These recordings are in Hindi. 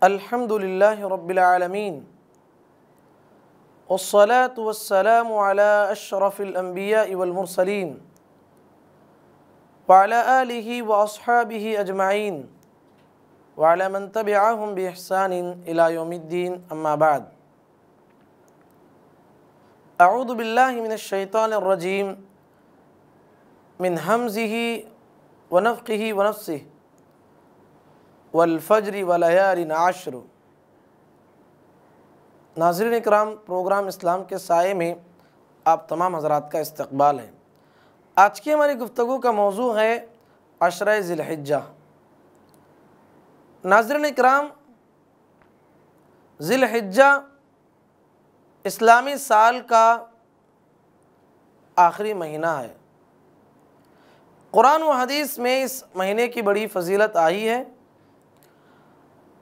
अल्हम्दुलिल्लाहि रब्बिल आलमीन वस्सलातु वस्सलामु अला अशरफिल अंबिया वल मुरसलीन व अला आलिहि व अस्हाबिहि अजमाइन व अला मन तबिअहुम बि इहसानिन इला यौमिद्दीन अम्मा बाद। अऊज़ु बिल्लाहि मिनश शैतानिर रजीम मिन हमज़िहि व नफ़्ख़िहि व नफ़्सिहि वल फ़ज्रि व लयालिन आश्र। नाज़रीन इकराम, प्रोग्राम इस्लाम के साये में आप तमाम हज़रात का इस्तक़बाल है। आज की हमारी गुफ्तगू का मौजू है अशरे ज़िलहिज्जा। नाज़रीन इकराम, ज़िलहिज्जा इस्लामी साल का आखिरी महीना है। कुरान व हदीस में इस महीने की बड़ी फ़जीलत आई है।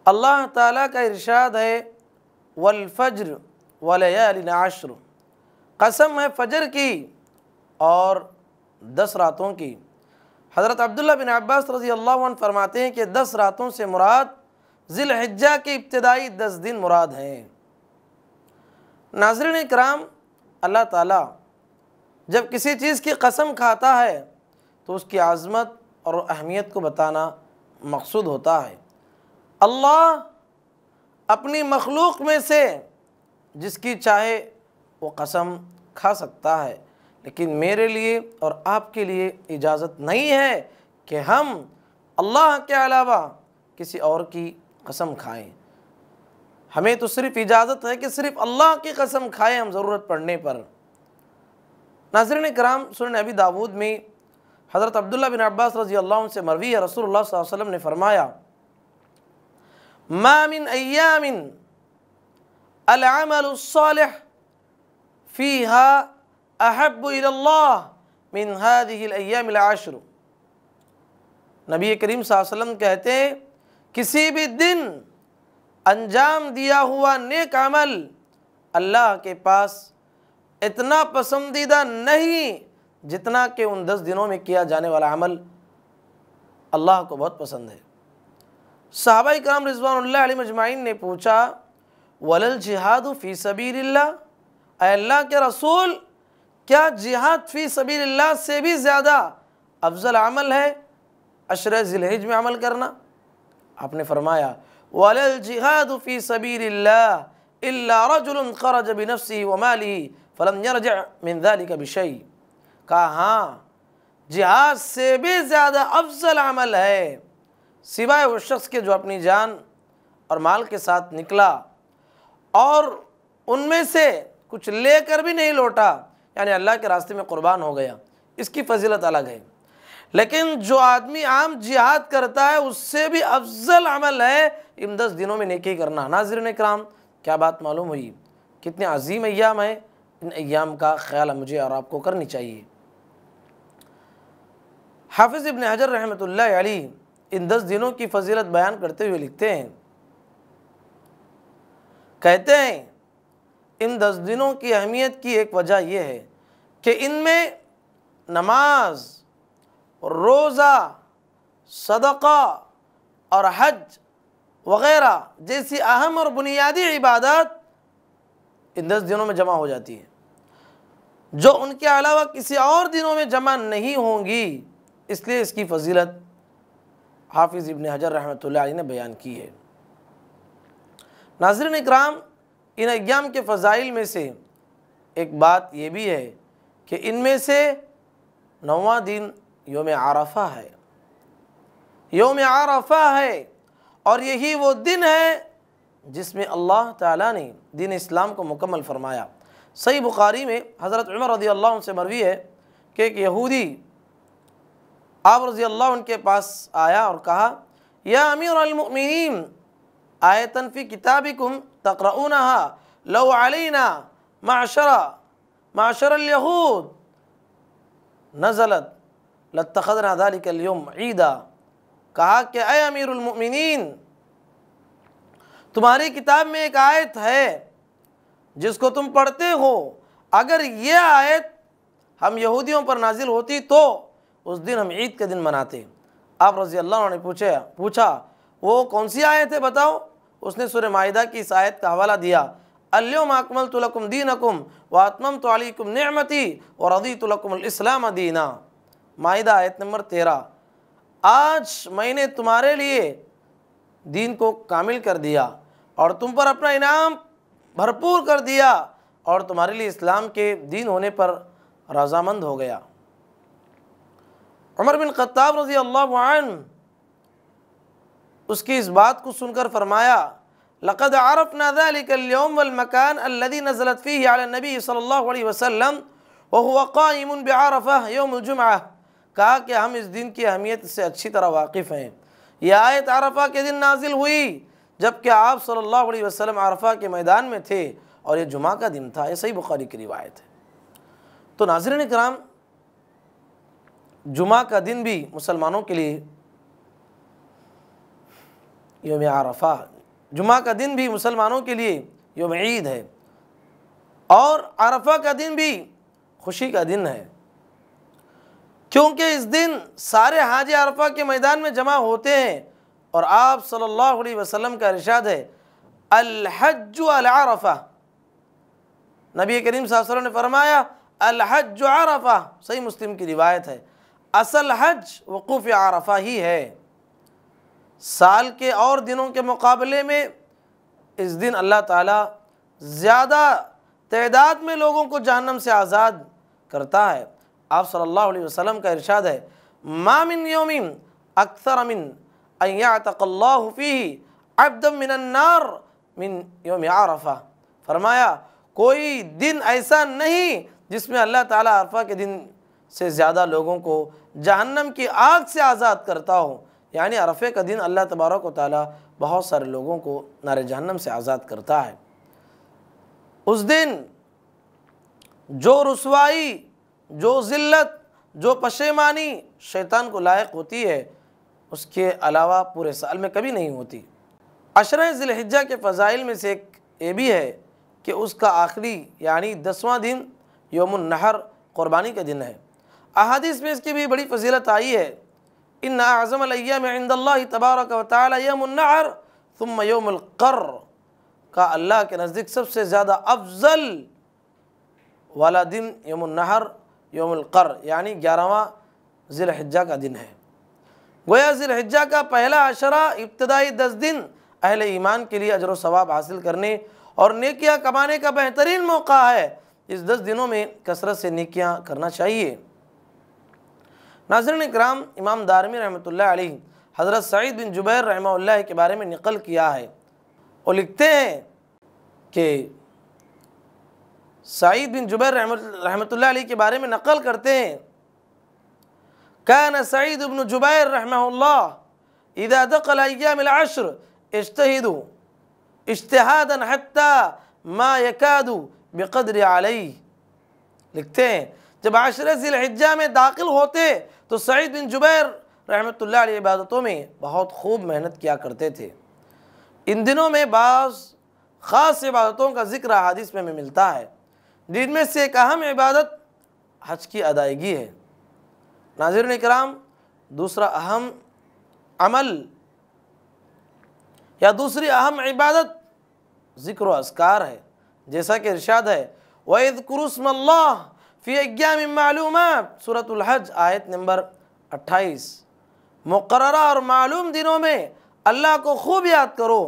अल्लाह ताला का इरशाद है वल फ़ज्र व लयालिन आश्र, कसम है फ़जर की और 10 रातों की। हज़रत अब्दुल्लाह बिन अब्बास रज़ी अल्लाह अन्हु फरमाते हैं कि 10 रातों से मुराद ज़िलहिज्जा के इब्तिदाई 10 दिन मुराद हैं। नाज़रीन इकराम, अल्लाह ताला जब किसी चीज़ की कसम खाता है तो उसकी आज़मत और अहमियत को बताना मकसूद होता है। अल्लाह अपनी मखलूक में से जिसकी चाहे वो कसम खा सकता है, लेकिन मेरे लिए और आपके लिए इजाज़त नहीं है कि हम अल्लाह के अलावा किसी और की कसम खाएं। हमें तो सिर्फ़ इजाज़त है कि सिर्फ़ अल्लाह की कसम खाएं हम ज़रूरत पड़ने पर। नाज़रीन इकराम, सुनन अबी दाऊद में हज़रत अब्दुल्लाह बिन अब्बास रज़ी अल्लाह अन्हु से मरवी है, रसूलुल्लाह सल्लल्लाहु अलैहि वसल्लम ने फरमाया मा मिन अय्यामिन अल अमलु स्सालिह फ़ीहा अहब्बु इलल्लाह मिन हादिहिल अय्यामिल आश्र। नबी करीम सल्लल्लाहु अलैहि वसल्लम कहते हैं, किसी भी दिन अंजाम दिया हुआ नेक अमल अल्लाह के पास इतना पसंदीदा नहीं जितना कि उन 10 दिनों में किया जाने वाला अमल अल्लाह को बहुत पसंद है। सहाबाए किराम रिज़वानुल्लाह अलैहिम अजमाइन ने पूछा वलल जिहादु फ़ी सबीलिल्लाह, अल्लाह के रसूल, क्या जिहाद फ़ी सबीलिल्लाह से भी ज़्यादा अफजल अमल है अशरे ज़िलहिज्जा में अमल करना? आपने फरमाया वलल जिहादु फ़ी सबीलिल्लाह इल्ला रजुलन खरज बिनफ्सिही व मालिही फलम यरजिअ मिन ज़ालिका बिशै। कहा हाँ, जिहाद से भी ज़्यादा अफजल अमल है सिवाय उस शख्स के जो अपनी जान और माल के साथ निकला और उनमें से कुछ लेकर भी नहीं लौटा, यानी अल्लाह के रास्ते में कुर्बान हो गया। इसकी फजीलत अलग है। लेकिन जो आदमी आम जिहाद करता है उससे भी अफजल अमल है इन 10 दिनों में नेकी करना। नाज़रीन इकराम, क्या बात मालूम हुई? कितने अजीम अय्याम है। इन अय्याम का ख्याल मुझे और आपको करनी चाहिए। हाफिज़ इब्न हजर रहमतुल्लाह अलैह इन 10 दिनों की फजीलत बयान करते हुए लिखते हैं, कहते हैं इन 10 दिनों की अहमियत की एक वजह यह है कि इनमें नमाज, रोज़ा, सदक़ा और हज वग़ैरह जैसी अहम और बुनियादी इबादत इन 10 दिनों में जमा हो जाती है, जो उनके अलावा किसी और दिनों में जमा नहीं होंगी। इसलिए इसकी फजीलत हाफिज़ इब्न हजर रहमतुल्लाह अलैह ने बयान की है। नाज़रीन इकराम, इन अय्याम के फ़ज़ाइल में से एक बात ये भी है कि इनमें से 9वां दिन यौम आरफ़ा है। यौम आरफ़ा है और यही वो दिन है जिसमें अल्लाह ताला ने दीन इस्लाम को मुकम्मल फरमाया। सही बुखारी में हज़रत उमर रज़ी अल्लाह अन्हु से मरवी है कि एक यहूदी आप रज़ी अल्लाह उनके पास आया और कहा या अमीर अल मुमिनीन आयतन फ़ी किताबिकुम तक़रऊनहा लौ अलैना माशरल यहूद नज़लत लत्तख़ज़ना ज़ालिकल यौम ईदा। कहा कि ऐ अमीरुल मुमिनीन, तुम्हारी किताब में एक आयत है जिसको तुम पढ़ते हो, अगर ये आयत हम यहूदियों पर नाजिल होती तो उस दिन हम ईद के दिन मनाते। आप रज़ी अल्लाह ने पूछा वो कौन सी आयत है बताओ? उसने सूरह माइदा की इस आयत का हवाला दिया, अल्यौमा अकमलतु लकुम दीनकुम व अतममतु अलैकुम निअमती व रदीतु लकुमुल इस्लाम दीना। माइदा आयत नंबर 13। आज मैंने तुम्हारे लिए दीन को कामिल कर दिया और तुम पर अपना इनाम भरपूर कर दिया और तुम्हारे लिए इस्लाम के दीन होने पर रज़ामंद हो गया। उमर बिन खत्ताब रज़ी अल्लाहु अन्हु उसकी इस बात को सुनकर फरमाया, लक़द अरफ़ना ज़ालिकल यौम वल मकान अल्लज़ी नज़लत फ़ीही अला नबी सल्लल्लाहु अलैहि वसल्लम व हुवा क़ाइमुन बिअरफ़ा यौमुल जुमअह। कहा कि हम इस दिन की अहमियत से अच्छी तरह वाकिफ़ हैं। यह आयत अरफ़ा के दिन नाजिल हुई जबकि आप सल्लल्लाहु अलैहि वसल्लम अरफ़ा के मैदान में थे और ये जुमा का दिन था। ये सही बुखारी की रिवायत है। तो नाज़रीन किराम, जुमा का दिन भी मुसलमानों के लिए यौम अरफ़ा, जुमा का दिन भी मुसलमानों के लिए यौम ईद है और अरफ़ा का दिन भी खुशी का दिन है, क्योंकि इस दिन सारे हाजी अरफ़ा के मैदान में जमा होते हैं और आप सल्लल्लाहु अलैहि वसल्लम का इरशाद है, अल हज्जु अल अरफ़ा। नबी करीम सल्लल्लाहु अलैहि वसल्लम ने फरमाया, अल हज्जु अरफ़ा, सही मुस्लिम की रिवायत है, असल हज वक़ूफ़ अरफ़ा ही है। साल के और दिनों के मुकाबले में इस दिन अल्लाह ताला ज़्यादा तादाद में लोगों को जहन्नम से आज़ाद करता है। आप सल्लल्लाहु अलैहि वसल्लम का इरशाद है, मा मिन यौमिन अक्सर मिन अन यअतक़ल्लाहु फ़ीही अब्दन मिनन नार मिन यौम अरफ़ा। फरमाया, कोई दिन ऐसा नहीं जिसमें अल्लाह ताला अरफ़ा के दिन से ज़्यादा लोगों को जहन्नम की आग से आज़ाद करता हो। यानी अरफ़े का दिन अल्लाह तबारक व तआला बहुत सारे लोगों को नारे जहन्नम से आज़ाद करता है। उस दिन जो रुसवाई, जो ज़िल्लत, जो पशेमानी शैतान को लायक होती है, उसके अलावा पूरे साल में कभी नहीं होती। अशरा ज़िलहिज्जा के फ़ज़ाइल में से एक ये भी है कि उसका आखिरी यानी 10वां दिन यौमुन नहर क़ुरबानी का दिन है। अहादीस में इसकी भी बड़ी फजीलत आई है, इन्ना अज़मल अय्याम इंदल्लाहि तबारक व तआला यौमुन नहर थुम्मा यौमुल क़र्र। का अल्लाह के नज़दीक सबसे ज़्यादा अफजल वाला दिन यौमुन नहर यौमुल क़र्र यानी 11वां ज़िलहिज्जा का दिन है। गोया ज़िलहिज्जा का पहला अशरा इब्तदाई 10 दिन अहले ईमान के लिए अजर व सवाब हासिल करने और नेकियां कमाने का बेहतरीन मौका है। इस 10 दिनों में कसरत से नेकियां करना चाहिए। नाज़रीन इकराम, इमाम दारमी रहमतुल्लाह अलैह हज़रत सईद बिन जुबैर रहमतुल्लाह के बारे में नक़ल किया है। वो लिखते हैं कि सईद बिन जुबैर रहमतुल्लाह अलैह के बारे में नक़ल करते हैं, कान सईद बिन जुबैर रहमहुल्लाह इज़ा दख़ल अय्यामुल अश्र इज्तहिदू इज्तिहादन हत्ता मा यकादू बिक़द्रि अलैहि। लिखते हैं, जब आशरे ज़िलहिज्जा में दाखिल होते तो सईद बिन जुबैर रहमतुल्लाह अलैह इबादतों में बहुत खूब मेहनत किया करते थे। इन दिनों में बाज़ ख़ास इबादतों का ज़िक्र हदीस में मिलता है, जिनमें से एक अहम इबादत हज की अदायगी है। नाज़रीन इकराम, दूसरा अहम अमल या दूसरी अहम इबादत ज़िक्र व अस्कार है, जैसा कि इरशाद है, वइज़्कुरू स्मल्लाह फ़ी अय्यामिन मालूमात, सूरतुल हज आयत नंबर 28। मुक़र्ररा और मालूम दिनों में अल्लाह को खूब याद करो।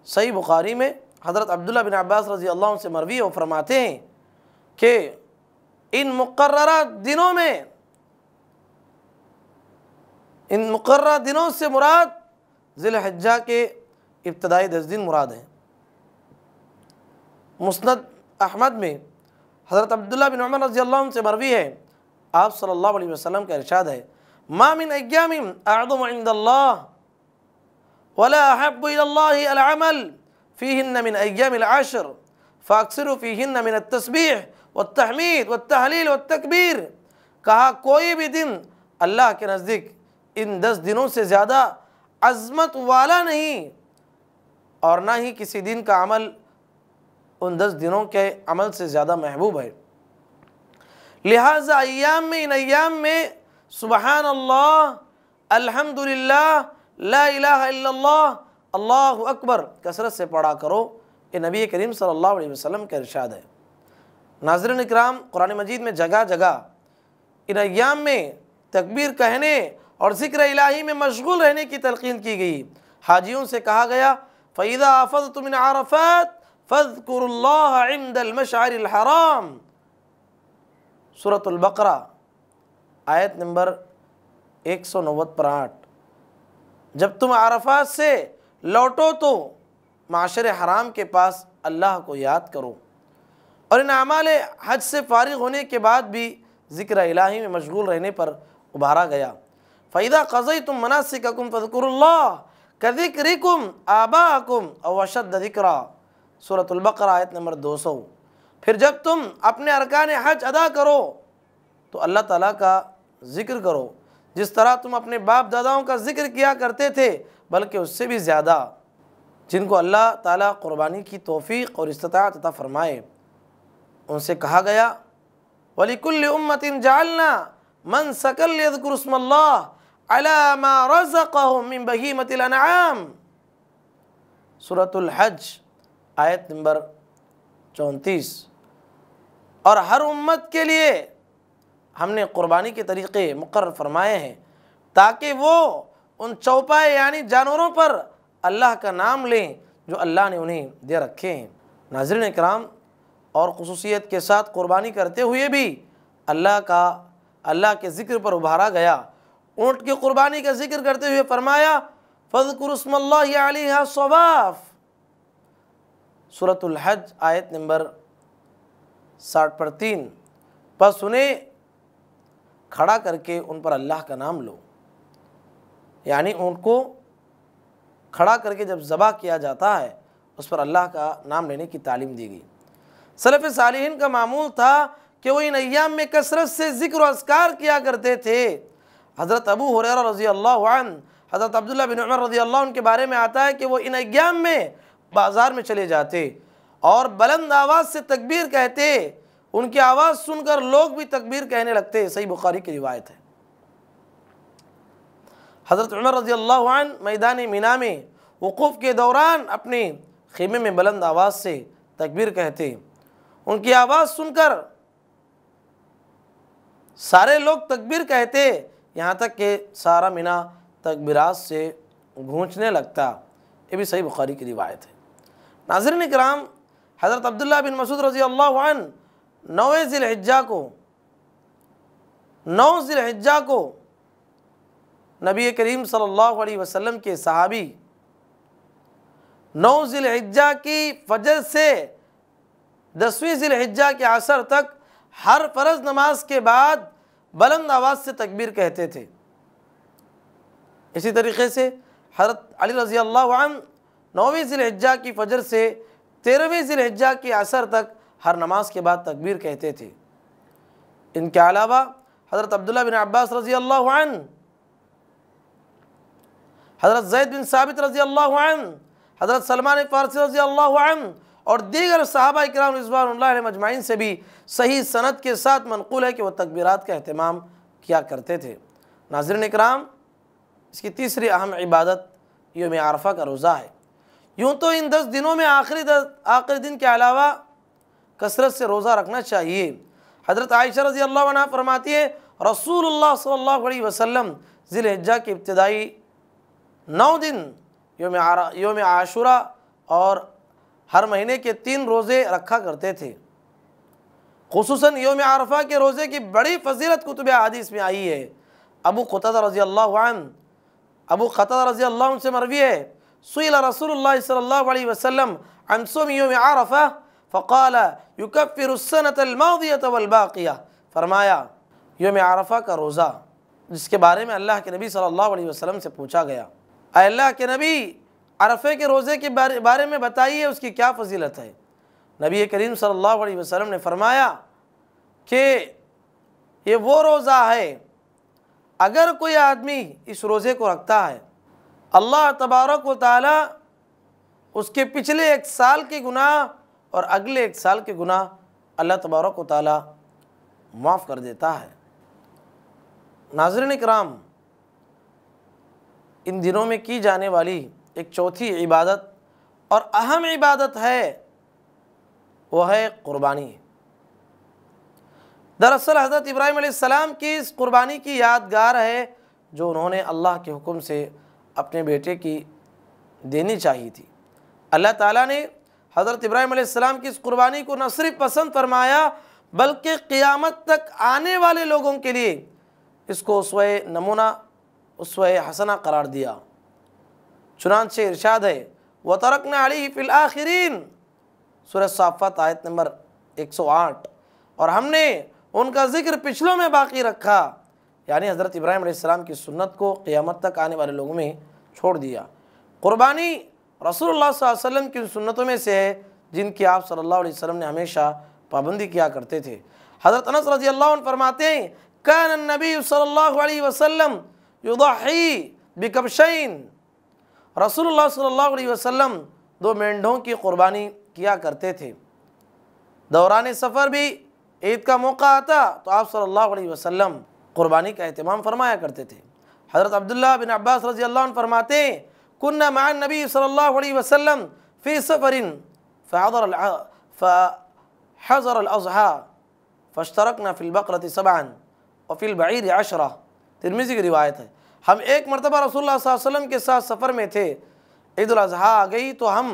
सही बुखारी में हज़रत अब्दुल्लाह बिन अब्बास रज़ी अल्लाह अन्हु से मरवी वो फरमाते हैं कि इन मुक़र्ररा दिनों में, इन मुक़र्ररा दिनों से मुराद ज़िलहिज्जा के इब्तदाई 10 दिन मुराद हैं। मुस्नद अहमद में हज़रत अब्दुल्लाह बिन उमर रज़ी अल्लाह अन्हु से मरवी है, आप सल्लल्लाहु अलैहि वसल्लम का इरशाद है, मा मिन अय्यामिन अअज़मु इंदल्लाह वला अहब्बु इलल्लाहि अल-अमल फ़ीहिन्ना मिन अय्यामिल अश्र फ़अक्सिरू फ़ीहिन्ना मिन अत-तस्बीह वत-तहमीद वत-तहलील वत-तकबीर। कहा, कोई भी दिन अल्लाह के नज़दीक इन 10 दिनों से ज़्यादा अज़मत वाला नहीं और ना ही किसी दिन का अमल उन 10 दिनों के अमल से ज़्यादा महबूब है। लिहाजा अय्याम में, इन अय्याम में सुबहान अल्लाह, अल्हम्दुलिल्लाह, ला इलाहा इल्लल्लाह, अल्लाहु अकबर कसरत से पढ़ा करो। ये नबी करीम सल्लल्लाहु अलैहि वसल्लम का इरशाद है। नाज़रीन इकराम, कुरान मजीद में जगह जगह इन अय्याम में तकबीर कहने और ज़िक्र इलाही में मशगूल रहने की तलक़ीन की गई। हाजियों से कहा गया फ़इज़ा अफ़ज़्तुम मिन अरफ़ात फ़ज़्कुरुल्लाह इंदल मशअरिल हराम, सूरतुल बक़रा आयत नंबर 190 पर 8। जब तुम अरफ़ात से लौटो तो माशर हराम के पास अल्लाह को याद करो। और इन अमाल हज से फारिग होने के बाद भी ज़िक्र इलाही में मशगूल रहने पर उभारा गया। फ़इज़ा क़ज़य्तुम मनासिककुम फ़ज़्कुरुल्लाह कज़िक्रिकुम आबाअकुम औ अशद्द ज़िक्रा, सूरतुल बक़रा आयत नंबर 200। फिर जब तुम अपने अरकान हज अदा करो तो अल्लाह ताला का ज़िक्र करो जिस तरह तुम अपने बाप दादाओं का ज़िक्र किया करते थे, बल्कि उससे भी ज़्यादा। जिनको अल्लाह ताला क़ुरबानी की तौफ़ीक़ और इस्तिताअत अता फ़रमाए, उनसे कहा गया वलिकुल्लि उम्मतिन जअलना मनसकन लियज़कुरु इस्मल्लाह अला मा रज़क़हुम मिन बहीमतिल अनआम, सूरतुल हज आयत नंबर 34। और हर उम्मत के लिए हमने क़ुरबानी के तरीक़े मुक़र्रर फ़रमाए हैं ताकि वो उन चौपाए यानी जानवरों पर अल्लाह का नाम लें जो अल्लाह ने उन्हें दे रखे हैं। नाज़रीन इकराम, और ख़ुसूसियत के साथ क़ुरबानी करते हुए भी अल्लाह के ज़िक्र पर उभारा गया। ऊँट की क़ुरबानी का ज़िक्र करते हुए फ़रमाया फ़ज़्कुरु इस्मल्लाहि अलैहा सवाफ़, सूरतुल हज आयत नंबर 60 पर 3। बस उन्हें खड़ा करके उन पर अल्लाह का नाम लो, यानी उनको खड़ा करके जब ज़बह किया जाता है उस पर अल्लाह का नाम लेने की तालीम दी गई। सलफ़ सालिहीन का मामूल था कि वो इन अय्याम में कसरत से ज़िक्र और अज़कार किया करते थे। हज़रत अबू हुरैरा रज़ी अल्लाहु अन्हु, हज़रत अब्दुल्लाह बिन उमर रज़ी अल्लाहु अन्हु के बारे में आता है कि वो इन अय्याम में बाज़ार में चले जाते और बुलंद आवाज़ से तकबीर कहते। उनकी आवाज़ सुनकर लोग भी तकबीर कहने लगते। सही बुखारी की रिवायत है। हज़रत उमर रज़ी अल्लाहु अन्हु मैदान मिना में वक़ूफ़ के दौरान अपने ख़ीमे में बुलंद आवाज़ से तकबीर कहते। उनकी आवाज़ सुनकर सारे लोग तकबीर कहते, यहाँ तक कि सारा मिना तकबीरात से गूंजने लगता। ये भी सही बुखारी की रिवायत है। नाज़रीन इकराम, हज़रत अब्दुल्लाह बिन मसूद रज़ी अल्लाहु अन्हु 9 ज़िलहिज्जा को नबी करीम सल्लल्लाहु अलैहि वसल्लम के सहाबी 9 ज़िलहिज्जा की फजर से 10वीं ज़िलहिज्जा के असर तक हर फ़र्ज़ नमाज के बाद बुलंद आवाज़ से तकबीर कहते थे। इसी तरीक़े से हज़रत अली रज़ी अल्लाहु अन्हु 9वीं ज़िलहिज्जा की फजर से 13वीं ज़िलहिज्जा के असर तक हर नमाज के बाद तकबीर कहते थे। इनके अलावा हज़रत अब्दुल्लाह बिन अब्बास रज़ी अल्लाहु अन्हु, हज़रत ज़ैद बिन साबित रज़ी अल्लाहु अन्हु, हज़रत सलमान फ़ारसी रज़ी अल्लाहु अन्हु और दीगर सहाबा इकराम रिज़वानुल्लाह अलैहिम अजमाइन से भी सही सनद के साथ मनक़ूल है कि वह तकबीरात का अहतमाम किया करते थे। नाज़रीन इकराम, इसकी तीसरी अहम इबादत यौम अरफ़ा का रोज़ा है। यूँ तो इन 10 दिनों में आखिरी दिन के अलावा कसरत से रोज़ा रखना चाहिए। हज़रत आयशा रज़ी अल्लाह अन्हा फरमाती है रसूलुल्लाह सल्लल्लाहु अलैहि वसल्लम ज़िलहिज्जा के इब्तिदाई 9 दिन यौम आशूरा और हर महीने के 3 रोज़े रखा करते थे। खुसूसन यौम अरफ़ा के रोज़े की बड़ी फ़जीलत कुतुब हदीस में आई है। अबू क़तादा रज़ी अल्लाहु अन्हु से मरवी है सुइला रसूलुल्लाह सल्लल्लाहु अलैहि वसल्लम अन सौम यौम अरफ़ा फ़क़ाल युकफ़िरु सनतल मादियत वल बाक़िया, फरमाया यौम अरफ़ा का रोज़ा जिसके बारे में अल्लाह के नबी सल्लल्लाहु अलैहि वसल्लम से पूछा गया, अल्लाह के नबी अरफ़े के रोज़े के बारे में बताइए उसकी क्या फ़जीलत है। नबी करीम सल्लल्लाहु अलैहि वसल्लम ने फरमाया कि ये वो रोज़ा है अगर कोई आदमी इस रोज़े को रखता है अल्लाह तबारक व तआला उसके पिछले 1 साल के गुनाह और अगले 1 साल के गुनाह अल्लाह तबारक व तआला माफ़ कर देता है। नाज़रीन इकराम, इन दिनों में की जाने वाली एक चौथी इबादत और अहम इबादत है, वो है कुर्बानी। दरअसल हज़रत इब्राहीम अलैहिस्सलाम की इस कुर्बानी की यादगार है जो उन्होंने अल्लाह के हुक्म से अपने बेटे की देनी चाहिए थी। अल्लाह ताला ने हज़रत इब्राहीम अलैहिस्सलाम की इस कुर्बानी को न सिर्फ पसंद फरमाया बल्कि क़ियामत तक आने वाले लोगों के लिए इसको उसवे नमूना, उसवे हसना करार दिया। चुनांचे इरशाद है, व तरकना अलैहि फिल आखिरीन, सूरह साफ़ात आयत नंबर 108, और हमने उनका ज़िक्र पिछलों में बाकी रखा, यानी हज़रत इब्राहीम अलैहिस्सलाम की सुन्नत को क़ियामत तक आने वाले लोगों में छोड़ दिया। कुर्बानी रसूलुल्लाह सल्लल्लाहु अलैहि वसल्लम की सुन्नतों में से है जिनकी आप सल्लल्लाहु अलैहि वसल्लम ने हमेशा पाबंदी किया करते थे। हज़रत अनस रज़ियल्लाहु अन्हु फरमाते हैं, कान नबी सल्लल्लाहु अलैहि वसल्लम युदही बिकबशैन, रसूलुल्लाह सल्लल्लाहु अलैहि वसल्लम 2 मेंढों की कुर्बानी किया करते थे। दौरान सफ़र भी ईद का मौका आता तो आप सल्लल्लाहु अलैहि वसल्लम कुर्बानी का एहतमाम फरमाया करते थे। हज़रत अब्दुल्लाह बिन अब्बास रज़ियल्लाहु अन्हु फरमाते हैं, कुन्ना मअन नबी सल्लल्लाहु अलैहि वसल्लम फ़ी सफ़रिन फ़हज़र अल-अज़हा फ़श्तरकना फ़िल बक़रति सबअन व फ़िल बईरि अशरा। तिर्मिज़ी की रिवायत है, हम एक मरतबा रसूलुल्लाह सल्लल्लाहु अलैहि वसल्लम के साथ सफ़र में थे। ईद उल अज़हा आ गई तो हम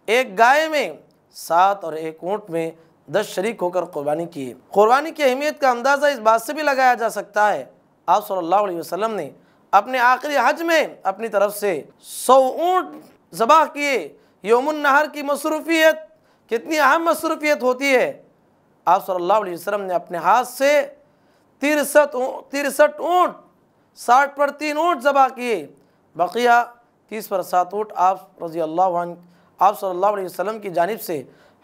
एक गाय में 7 और एक ऊँट में 10 शरीक होकर कुर्बानी किए। कुर्बानी की अहमियत का अंदाज़ा इस बात से भी लगाया जा सकता है, आप सल्लल्लाहु अलैहि वसल्लम ने अपने आखिरी हज में अपनी तरफ से 100 ऊँट ज़बह किए। यौमुन नहर की मसरूफ़ियत कितनी अहम मसरूफ़ियत होती है। आप सल्लल्लाहु अलैहि वसल्लम ने अपने हाथ से 63 ऊँट, 60 पर 3 ऊँट ज़बह किए, बकिया 30 पर 7 ऊँट आप सल्लल्लाहु अलैहि वसल्लम की जानिब से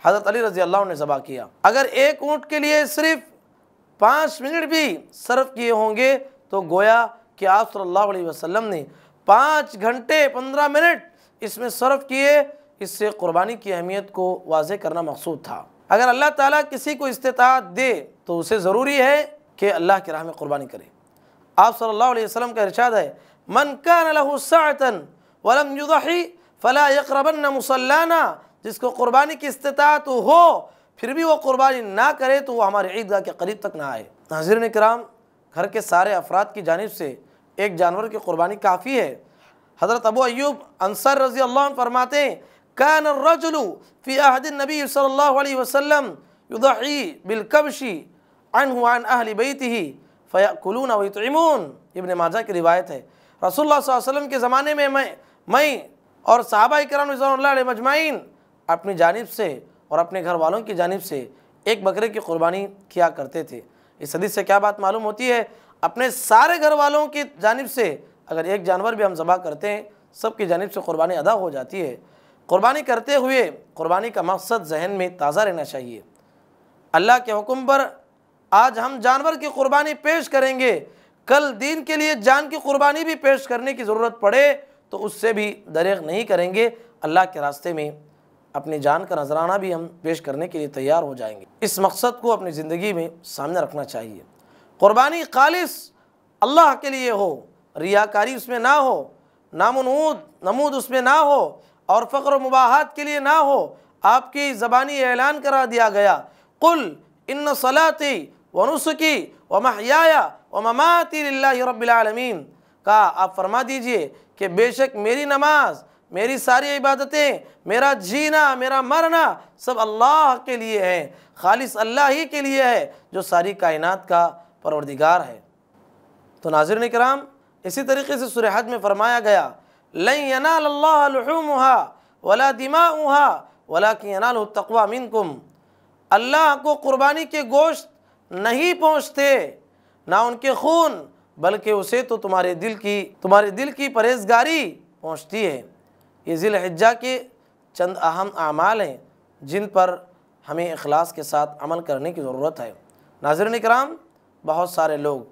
हज़रत अली रज़ी अल्लाह ने ज़बह किया। अगर एक ऊँट के लिए सिर्फ 5 मिनट भी सर्फ किए होंगे तो गोया कि आप सल्लल्लाहु अलैहि वसल्लम ने 5 घंटे 15 मिनट इसमें सर्फ किए। इससे कुर्बानी की अहमियत को वाज़ेह करना मकसूद था। अगर अल्लाह ताला किसी को इस्तिताअत दे तो उसे ज़रूरी है कि अल्लाह की राह में कुर्बानी करे। आप सल्लल्लाहु अलैहि वसल्लम का इरशाद है, मन कान लहु सअतन वलम युदही फला यक़रबन्न मुसल्लाना, जिसको कुर्बानी की इस्तिताअत हो फिर भी वो कुर्बानी ना करे तो वो हमारे ईदगाह के करीब तक ना आए। नाज़रीन किराम, घर के सारे अफराद की जानिब से एक जानवर की कुर्बानी काफ़ी है। हज़रत अबू अय्यूब अंसारी रज़ी अल्लाह अन्हु फरमाते हैं, कान अर्रजुलु फ़ी अहदिन नबी सल्लल्लाहु अलैहि वसल्लम युदही बिलकबशी अन्हु अन अहली बैतिही फ़यअकुलून व युतइमून। इब्न माजा की रिवायत है, रसूलुल्लाह सल्लल्लाहु अलैहि वसल्लम के ज़माने में मैं और सहाबा किराम रिज़वानुल्लाह अलैहिम अजमाइन अपनी जानिब से और अपने घर वालों की जानिब से एक बकरे की कुर्बानी किया करते थे। इस हदीस से क्या बात मालूम होती है, अपने सारे घर वालों की जानिब से अगर एक जानवर भी हम ज़बह करते हैं सबकी जानिब से कुर्बानी अदा हो जाती है। कुर्बानी करते हुए कुर्बानी का मकसद जहन में ताज़ा रहना चाहिए। अल्लाह के हुक्म पर आज हम जानवर की कुर्बानी पेश करेंगे, कल दीन के लिए जान की कुर्बानी भी पेश करने की ज़रूरत पड़े तो उससे भी दरेग नहीं करेंगे। अल्लाह के रास्ते में अपनी जान का नजराना भी हम पेश करने के लिए तैयार हो जाएंगे। इस मकसद को अपनी ज़िंदगी में सामने रखना चाहिए। कुर्बानी खालिस अल्लाह के लिए हो, रियाकारी उसमें ना हो, नमूद उसमें ना हो और फ़ख्र मुबाहात के लिए ना हो। आपकी ज़बानी ऐलान करा दिया गया, कुल इन्न सलाती व नुसुकी व महयाया व ममाती लिल्लाहि रब्बिल आलमीन, का आप फरमा दीजिए कि बेशक मेरी नमाज, मेरी सारी इबादतें, मेरा जीना, मेरा मरना सब अल्लाह के लिए है, खालिस अल्लाह ही के लिए है जो सारी कायनात का परवरदिगार है। तो नाज़रीन किराम, इसी तरीके से सूरह हज में फरमाया गया, लन यनालल्लाह लुहूमुहा वला दिमाउहा वलाकिन यनालुहु तक़वा मिनकुम। अल्लाह को कुर्बानी के गोश्त नहीं पहुँचते, ना उनके खून, बल्कि उसे तो तुम्हारे दिल की परहेज़गारी पहुँचती है। ये ज़िल-हिज्जा के चंद अहम आमाल हैं जिन पर हमें इखलास के साथ अमल करने की ज़रूरत है। नाज़रीन इकराम, बहुत सारे लोग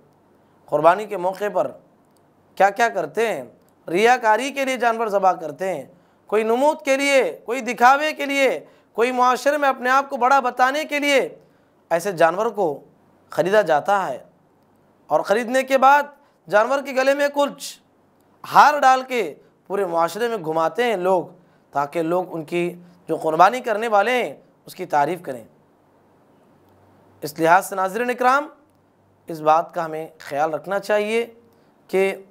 क़ुरबानी के मौके पर क्या क्या करते हैं, रियाकारी के लिए जानवर ज़बह करते हैं, कोई नमूद के लिए, कोई दिखावे के लिए, कोई मुआशरे में अपने आप को बड़ा बताने के लिए ऐसे जानवर को ख़रीदा जाता है और ख़रीदने के बाद जानवर के गले में कुछ हार डाल के पूरे मुआशरे में घुमाते हैं लोग, ताकि लोग उनकी जो क़ुरबानी करने वाले हैं उसकी तारीफ़ करें। इस लिहाज से नाज़रीन इकराम, इस बात का हमें ख्याल रखना चाहिए कि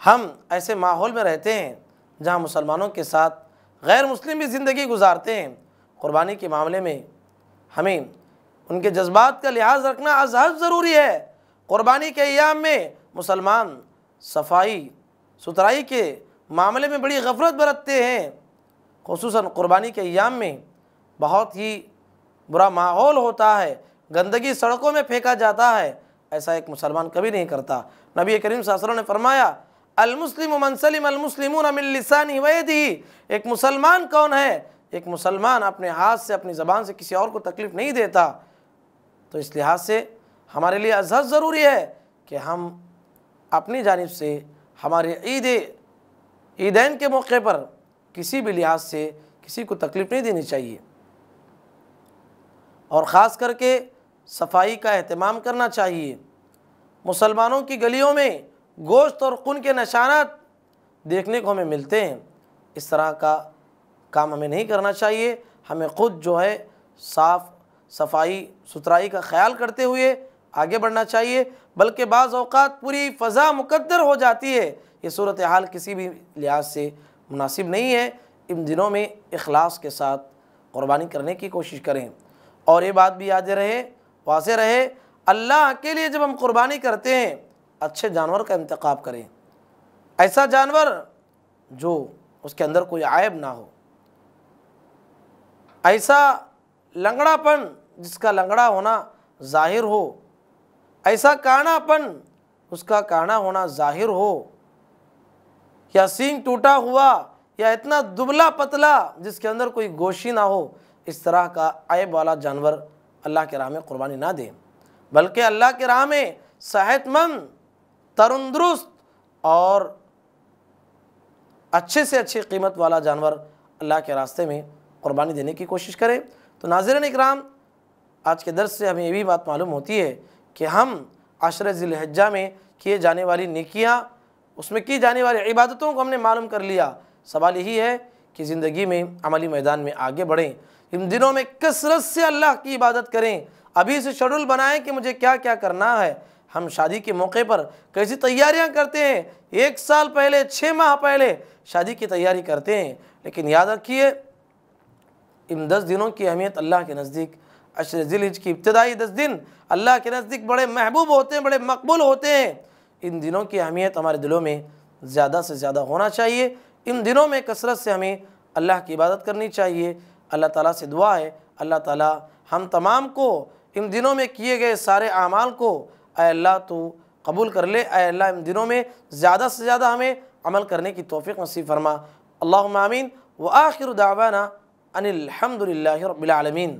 हम ऐसे माहौल में रहते हैं जहाँ मुसलमानों के साथ गैर मुस्लिम भी ज़िंदगी गुजारते हैं। क़ुरबानी के मामले में हमें उनके जज्बात का लिहाज रखना अज़हद ज़रूरी है। क़ुरबानी के अय्याम में मुसलमान सफाई सुथराई के मामले में बड़ी गफलत बरतते हैं। ख़ुसूसन क़ुरबानी के अय्याम में बहुत ही बुरा माहौल होता है, गंदगी सड़कों में फेंका जाता है। ऐसा एक मुसलमान कभी नहीं करता। नबी करीम सल्लल्लाहु अलैहि वसल्लम ने फरमाया, अल मुस्लिम मन सलिम अल मुस्लिमून मिन लिसानिही व यदिही। एक मुसलमान कौन है? एक मुसलमान अपने हाथ से, अपनी ज़बान से किसी और को तकलीफ़ नहीं देता। तो इस लिहाज से हमारे लिए अज़हद ज़रूरी है कि हम अपनी जानिब से हमारे ईदैन के मौके पर किसी भी लिहाज से किसी को तकलीफ़ नहीं देनी चाहिए, और ख़ास करके सफाई का एहतमाम करना चाहिए। मुसलमानों की गलियों में गोश्त और खून के निशानात देखने को हमें मिलते हैं। इस तरह का काम हमें नहीं करना चाहिए। हमें ख़ुद जो है साफ़ सफाई सुथराई का ख्याल करते हुए आगे बढ़ना चाहिए। बल्कि बाज़ औक़ात पूरी फ़ज़ा मुकद्दर हो जाती है। ये सूरत हाल किसी भी लिहाज से मुनासिब नहीं है। इन दिनों में इखलास के साथ क़ुरबानी करने की कोशिश करें। और ये बात भी याद रहे, वाज़ेह रहे, अल्लाह के लिए जब हम क़ुरबानी करते हैं अच्छे जानवर का इंतखाब करें। ऐसा जानवर जो उसके अंदर कोई आयब ना हो, ऐसा लंगड़ापन जिसका लंगड़ा होना ज़ाहिर हो, ऐसा कानापन उसका काना होना ज़ाहिर हो, या सींग टूटा हुआ, या इतना दुबला पतला जिसके अंदर कोई गोशी ना हो। इस तरह का ऐब वाला जानवर अल्लाह के राह में क़ुरबानी ना दें, बल्कि अल्लाह के राह में सेहतमंद, तंदुरुस्त और अच्छे से अच्छी कीमत वाला जानवर अल्लाह के रास्ते में क़ुरबानी देने की कोशिश करें। तो नाज़रीन इकराम, आज के दर्स से हमें ये भी बात मालूम होती है कि हम अशर ज़िलहिज्जा में किए जाने वाली नेकियां, उसमें की जाने वाली इबादतों को हमने मालूम कर लिया। सवाल यही है कि ज़िंदगी में अमली मैदान में आगे बढ़ें। इन दिनों में कसरत से अल्लाह की इबादत करें। अभी से शेड्यूल बनाएं कि मुझे क्या क्या करना है। हम शादी के मौके पर कैसी तैयारियां करते हैं, 1 साल पहले, 6 माह पहले शादी की तैयारी करते हैं। लेकिन याद रखिए, इन 10 दिनों की अहमियत अल्लाह के नज़दीक, अशर ज़िलहिज्जा की इब्तिदाई 10 दिन अल्लाह के नज़दीक बड़े महबूब होते हैं, बड़े मकबूल होते हैं। इन दिनों की अहमियत हमारे दिलों में ज़्यादा से ज़्यादा होना चाहिए। इन दिनों में कसरत से हमें अल्लाह की इबादत करनी चाहिए। अल्लाह ताला से दुआ है, अल्लाह ताला हम तमाम को इन दिनों में किए गए सारे आमाल को ऐ अल्लाह तो कबूल कर ले। ऐ अल्लाह इन दिनों में ज़्यादा से ज़्यादा हमें अमल करने की तौफ़ीक़ नसीब फरमा। अल्लाहुम्मा आमीन। व आखिरु दावाना अनिल हम्दुलिल्लाहि रब्बिल आलमीन।